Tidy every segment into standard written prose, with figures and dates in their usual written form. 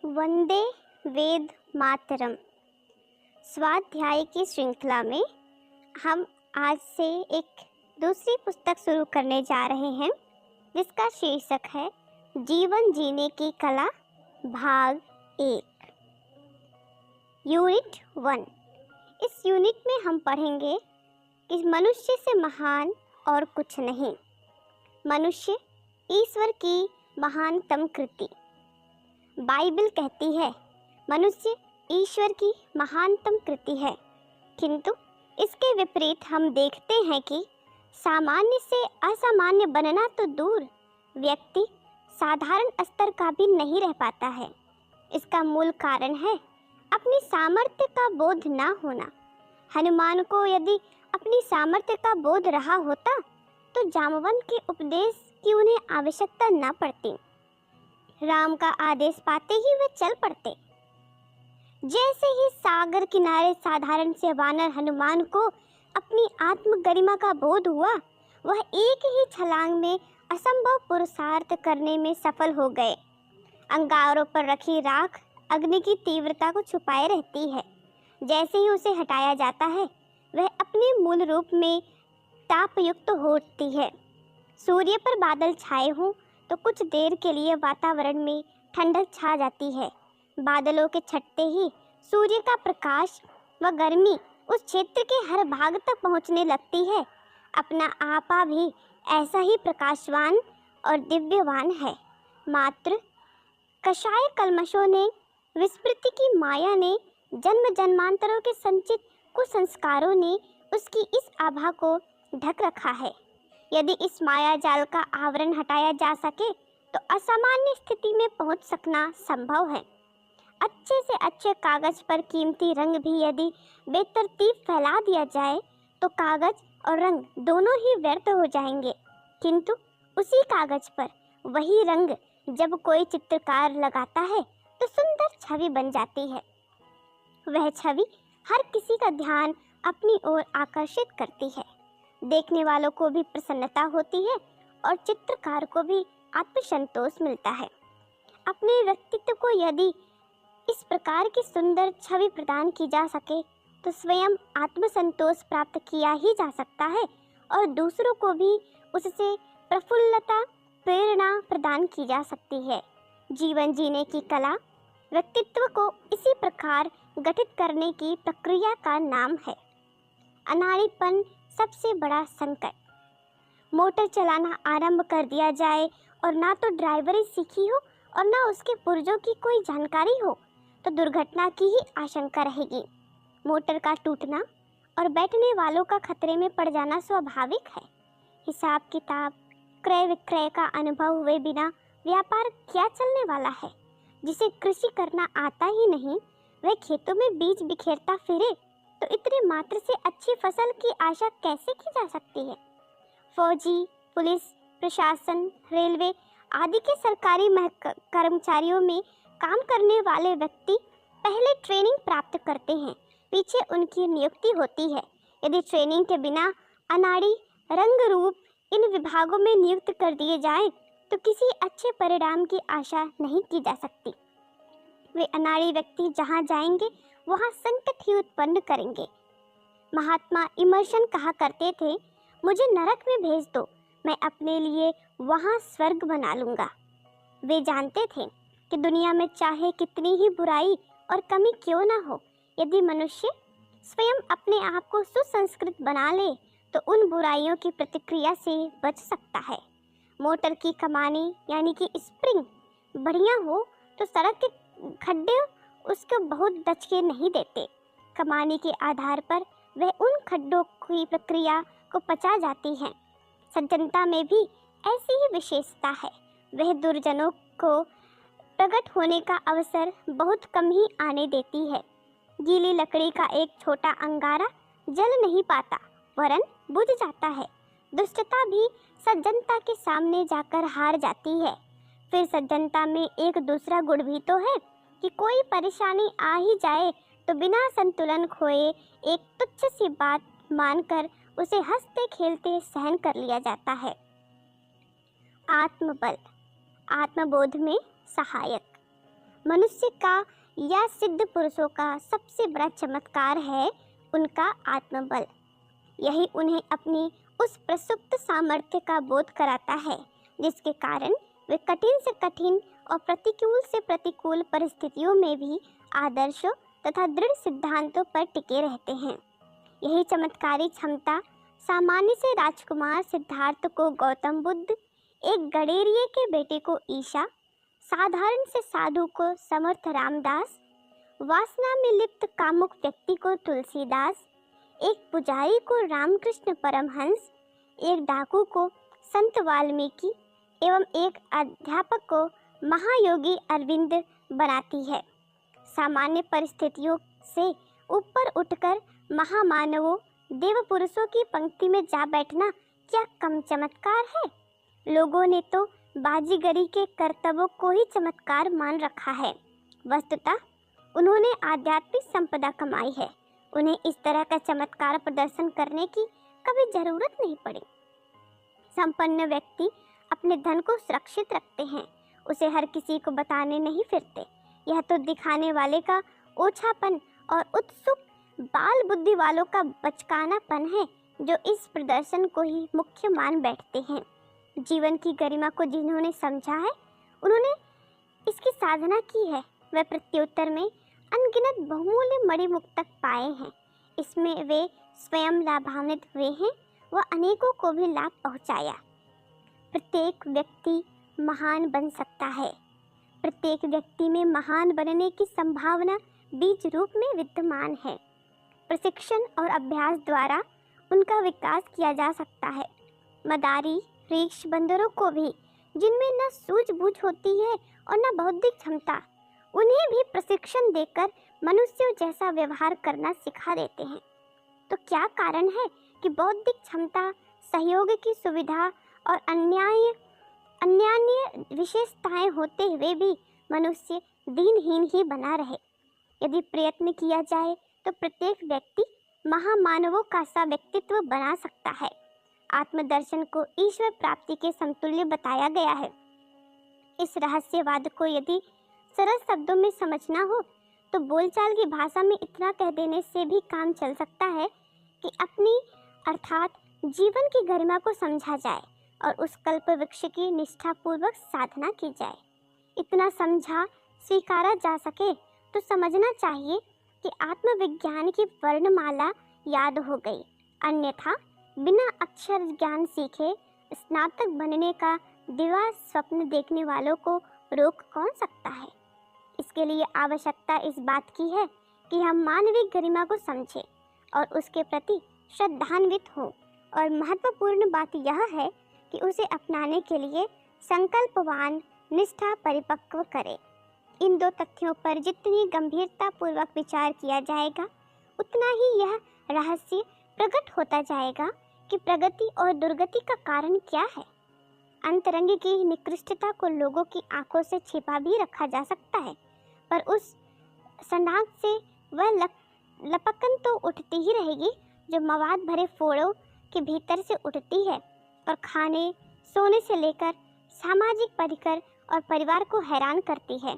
वंदे वेद मातरम स्वाध्याय की श्रृंखला में हम आज से एक दूसरी पुस्तक शुरू करने जा रहे हैं जिसका शीर्षक है जीवन जीने की कला भाग 1 यूनिट 1। इस यूनिट में हम पढ़ेंगे कि मनुष्य से महान और कुछ नहीं। मनुष्य ईश्वर की महानतम कृति। बाइबल कहती है मनुष्य ईश्वर की महानतम कृति है, किंतु इसके विपरीत हम देखते हैं कि सामान्य से असामान्य बनना तो दूर, व्यक्ति साधारण स्तर का भी नहीं रह पाता है। इसका मूल कारण है अपनी सामर्थ्य का बोध ना होना। हनुमान को यदि अपनी सामर्थ्य का बोध रहा होता तो जामवंत के उपदेश की उन्हें आवश्यकता न पड़ती। राम का आदेश पाते ही वे चल पड़ते। जैसे ही सागर किनारे साधारण से वानर हनुमान को अपनी आत्म गरिमा का बोध हुआ, वह एक ही छलांग में असंभव पुरुषार्थ करने में सफल हो गए। अंगारों पर रखी राख अग्नि की तीव्रता को छुपाए रहती है। जैसे ही उसे हटाया जाता है वह अपने मूल रूप में तापयुक्त होती है। सूर्य पर बादल छाए हों तो कुछ देर के लिए वातावरण में ठंडक छा जाती है। बादलों के छटते ही सूर्य का प्रकाश व गर्मी उस क्षेत्र के हर भाग तक पहुंचने लगती है। अपना आपा भी ऐसा ही प्रकाशवान और दिव्यवान है। मात्र कषाय कल्मशों ने, विस्मृति की माया ने, जन्म जन्मांतरों के संचित कुसंस्कारों ने उसकी इस आभा को ढक रखा है। यदि इस माया जाल का आवरण हटाया जा सके तो असामान्य स्थिति में पहुंच सकना संभव है। अच्छे से अच्छे कागज पर कीमती रंग भी यदि बेतरतीब फैला दिया जाए तो कागज और रंग दोनों ही व्यर्थ हो जाएंगे, किंतु उसी कागज पर वही रंग जब कोई चित्रकार लगाता है तो सुंदर छवि बन जाती है। वह छवि हर किसी का ध्यान अपनी ओर आकर्षित करती है। देखने वालों को भी प्रसन्नता होती है और चित्रकार को भी आत्मसंतोष मिलता है। अपने व्यक्तित्व को यदि इस प्रकार की सुंदर छवि प्रदान की जा सके तो स्वयं आत्मसंतोष प्राप्त किया ही जा सकता है और दूसरों को भी उससे प्रफुल्लता, प्रेरणा प्रदान की जा सकती है। जीवन जीने की कला व्यक्तित्व को इसी प्रकार गठित करने की प्रक्रिया का नाम है। अनाड़ीपन सबसे बड़ा संकट। मोटर चलाना आरंभ कर दिया जाए और ना तो ड्राइवरी सीखी हो और ना उसके पुर्जों की कोई जानकारी हो तो दुर्घटना की ही आशंका रहेगी। मोटर का टूटना और बैठने वालों का खतरे में पड़ जाना स्वाभाविक है। हिसाब किताब, क्रय विक्रय का अनुभव हुए बिना व्यापार क्या चलने वाला है। जिसे कृषि करना आता ही नहीं वह खेतों में बीज बिखेरता फिरे तो इतने मात्र से अच्छी फसल की आशा कैसे की जा सकती है। फौजी, पुलिस, प्रशासन, रेलवे आदि के सरकारी कर्मचारियों में काम करने वाले व्यक्ति पहले ट्रेनिंग प्राप्त करते हैं, पीछे उनकी नियुक्ति होती है। यदि ट्रेनिंग के बिना अनाड़ी, रंग रूप इन विभागों में नियुक्त कर दिए जाएं तो किसी अच्छे परिणाम की आशा नहीं की जा सकती। वे अनाड़ी व्यक्ति जहां जाएंगे वहां संकट ही उत्पन्न करेंगे। महात्मा इमर्शन कहा करते थे, मुझे नरक में भेज दो, मैं अपने लिए वहां स्वर्ग बना लूँगा। वे जानते थे कि दुनिया में चाहे कितनी ही बुराई और कमी क्यों ना हो, यदि मनुष्य स्वयं अपने आप को सुसंस्कृत बना ले तो उन बुराइयों की प्रतिक्रिया से बच सकता है। मोटर की कमानी यानी कि स्प्रिंग बढ़िया हो तो सड़क के खड्डे उसको बहुत दचके नहीं देते। कमानी के आधार पर वह उन खड्डों की प्रक्रिया को पचा जाती हैं। सज्जनता में भी ऐसी ही विशेषता है। वह दुर्जनों को प्रकट होने का अवसर बहुत कम ही आने देती है। गीली लकड़ी का एक छोटा अंगारा जल नहीं पाता वरन बुझ जाता है। दुष्टता भी सज्जनता के सामने जाकर हार जाती है। फिर सज्जनता में एक दूसरा गुण भी तो है कि कोई परेशानी आ ही जाए तो बिना संतुलन खोए एक तुच्छ सी बात मानकर उसे हंसते खेलते सहन कर लिया जाता है। आत्मबल, आत्मबोध में सहायक। मनुष्य का या सिद्ध पुरुषों का सबसे बड़ा चमत्कार है उनका आत्मबल। यही उन्हें अपनी उस प्रसुप्त सामर्थ्य का बोध कराता है जिसके कारण वे कठिन से कठिन और प्रतिकूल से प्रतिकूल परिस्थितियों में भी आदर्शों तथा दृढ़ सिद्धांतों पर टिके रहते हैं। यही चमत्कारी क्षमता सामान्य से राजकुमार सिद्धार्थ को गौतम बुद्ध, एक गडेरिये के बेटे को ईशा, साधारण से साधु को समर्थ रामदास, वासना में लिप्त कामुक व्यक्ति को तुलसीदास, एक पुजारी को रामकृष्ण परमहंस, एक डाकू को संत वाल्मीकि एवं एक अध्यापक को महायोगी अरविंद बनाती है। सामान्य परिस्थितियों से ऊपर उठकर महामानवों, देव पुरुषों की पंक्ति में जा बैठना क्या कम चमत्कार है? लोगों ने तो बाजीगरी के कर्तव्यों को ही चमत्कार मान रखा है। वस्तुतः उन्होंने आध्यात्मिक संपदा कमाई है। उन्हें इस तरह का चमत्कार प्रदर्शन करने की कभी जरूरत नहीं पड़ी। संपन्न व्यक्ति अपने धन को सुरक्षित रखते हैं, उसे हर किसी को बताने नहीं फिरते। यह तो दिखाने वाले का ओछापन और उत्सुक बाल बुद्धि वालों का बचकानापन है जो इस प्रदर्शन को ही मुख्य मान बैठते हैं। जीवन की गरिमा को जिन्होंने समझा है, उन्होंने इसकी साधना की है, वह प्रत्युत्तर में अनगिनत बहुमूल्य मणिमुक्तक पाए हैं। इसमें वे स्वयं लाभान्वित हुए हैं व अनेकों को भी लाभ पहुंचाया। प्रत्येक व्यक्ति महान बन सकता है। प्रत्येक व्यक्ति में महान बनने की संभावना बीज रूप में विद्यमान है। प्रशिक्षण और अभ्यास द्वारा उनका विकास किया जा सकता है। मदारी रीक्ष बंदरों को भी, जिनमें न सूझबूझ होती है और न बौद्धिक क्षमता, उन्हें भी प्रशिक्षण देकर मनुष्यों जैसा व्यवहार करना सिखा देते हैं। तो क्या कारण है कि बौद्धिक क्षमता, सहयोग की सुविधा और अन्यान्य विशेषताएं होते हुए भी मनुष्य दीनहीन ही बना रहे? यदि प्रयत्न किया जाए तो प्रत्येक व्यक्ति महामानवों का सा व्यक्तित्व बना सकता है। आत्मदर्शन को ईश्वर प्राप्ति के समतुल्य बताया गया है। इस रहस्यवाद को यदि सरल शब्दों में समझना हो तो बोलचाल की भाषा में इतना कह देने से भी काम चल सकता है कि अपनी अर्थात जीवन की गरिमा को समझा जाए और उस कल्प वृक्ष की निष्ठापूर्वक साधना की जाए। इतना समझा स्वीकारा जा सके तो समझना चाहिए कि आत्मविज्ञान की वर्णमाला याद हो गई, अन्यथा बिना अक्षर ज्ञान सीखे स्नातक बनने का दिवा स्वप्न देखने वालों को रोक कौन सकता है? इसके लिए आवश्यकता इस बात की है कि हम मानवीय गरिमा को समझें और उसके प्रति श्रद्धान्वित हों, और महत्वपूर्ण बात यह है कि उसे अपनाने के लिए संकल्पवान निष्ठा परिपक्व करें। इन दो तथ्यों पर जितनी गंभीरतापूर्वक विचार किया जाएगा, उतना ही यह रहस्य प्रकट होता जाएगा कि प्रगति और दुर्गति का कारण क्या है। अंतरंग की निकृष्टता को लोगों की आंखों से छिपा भी रखा जा सकता है, पर उस सनाग से वह लपकन तो उठती ही रहेगी जो मवाद भरे फोड़ों के भीतर से उठती है और खाने सोने से लेकर सामाजिक परिकर और परिवार को हैरान करती है।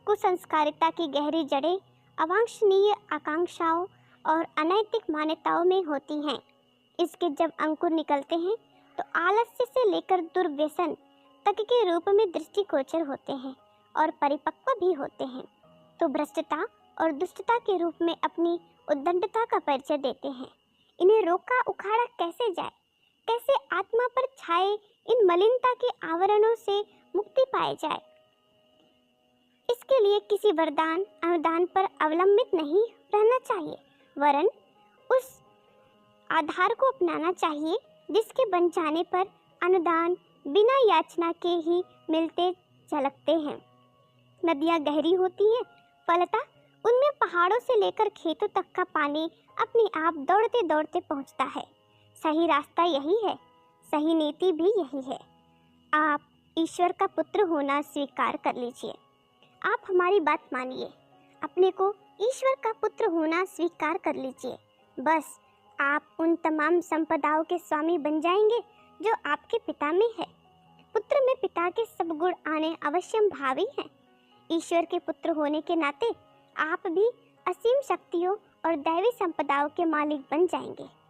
कुसंस्कारिता की गहरी जड़ें अवांछनीय आकांक्षाओं और अनैतिक मान्यताओं में होती हैं। इसके जब अंकुर निकलते हैं तो आलस्य से लेकर दुर्व्यसन तक के रूप में दृष्टिगोचर होते हैं और परिपक्व भी होते हैं, तो भ्रष्टता और दुष्टता के रूप में अपनी उद्दंडता का परिचय देते हैं। इन्हें रोका उखाड़ा कैसे जाए? कैसे आत्मा पर छाए इन मलिनता के आवरणों से मुक्ति पाई जाए? इसके लिए किसी वरदान अनुदान पर अवलंबित नहीं रहना चाहिए, वरन उस आधार को अपनाना चाहिए जिसके बन जाने पर अनुदान बिना याचना के ही मिलते झलकते हैं। नदियाँ गहरी होती हैं, फलतः उनमें पहाड़ों से लेकर खेतों तक का पानी अपने आप दौड़ते दौड़ते पहुँचता है। सही रास्ता यही है, सही नीति भी यही है। आप ईश्वर का पुत्र होना स्वीकार कर लीजिए। आप हमारी बात मानिए, अपने को ईश्वर का पुत्र होना स्वीकार कर लीजिए। बस आप उन तमाम संपदाओं के स्वामी बन जाएंगे जो आपके पिता में है। पुत्र में पिता के सब गुण आने अवश्यम भावी हैं। ईश्वर के पुत्र होने के नाते आप भी असीम शक्तियों और दैवी संपदाओं के मालिक बन जाएंगे।